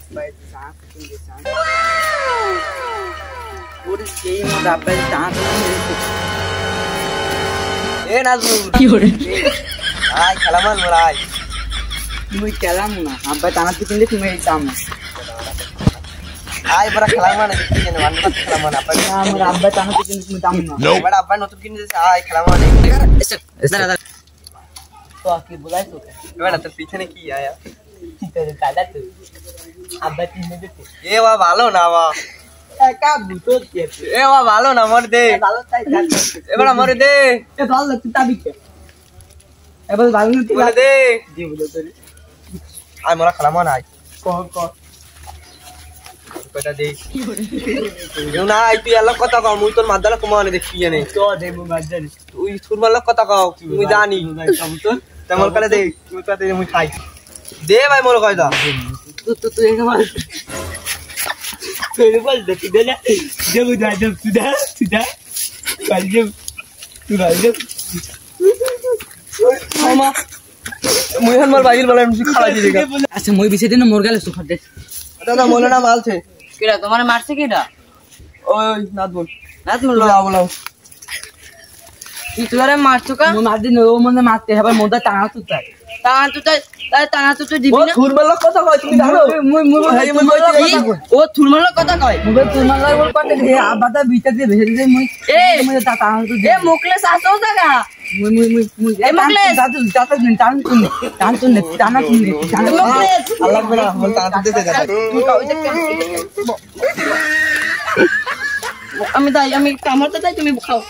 Abai sangat tinggi sangat. Udah sih mau abai sangat tinggi. Nazrul. Ay kalaman mulai. Muy kalam na. Abai sangat tinggi cuma sama. Ay bara kalaman aja tinggi nih. Wanita kalaman apa? Mau abai sangat tinggi cuma sama. Bara abai nutut gini sih. Ay kalaman nih. Esok. तो आके बुलाए तो बेटा तो पीछे ने की आया तेरे दादा तो अब तीन में देते ए वाह ভালো না वाह का भूतो के ए वाह ভালো না मर दे ভালো তাই ए बड़ा मर दे ए ভালো লাগতে তাবি কে ए बस ভালো নি বলে দে দি বলে তোরে আই মোরা খালামা নাই ক কটা দে না আই তুই আল্লাহ কথা কও মুই তোর মাদালা কমানে দেখি জানে তো দে মু মাদালি তুই সুরমাল্লা কথা কও তুই জানি তো তেমন করে দে তুই তো দে মুই খাই দে ভাই মোর কয়টা তুই একা মার তুই বল দে তুই দে দে মুই দে তুই দে কাল দে তুই ভাই দে মামা মুই হন মোর বাইল বলে মুই খাওয়া দি দেগা আচ্ছা মুই বিছে দিন মোর গালে সুখ দে দাদা মোলে না মালছে কেডা তোমারে মারছে কেডা ওই নাজমুল লাও ইতলারে মারছো কা মো মার দিন ও মনে মারতে হবে মোদা টানা তো দিবি না থুরমালা কথা কয় তুমি জানো ও থুরমালা কথা কয় মুবে থুরমালা বল কত হে আবাদা বিটা দিয়ে ভেজে দে মুই মুই টানা তো দে মুকলে সাসো জায়গা মুই এ মুকলে টানা আল্লাহ বলা বল টানা দে তুই কও এটা আমি কামড়তে তাই তুমি খাও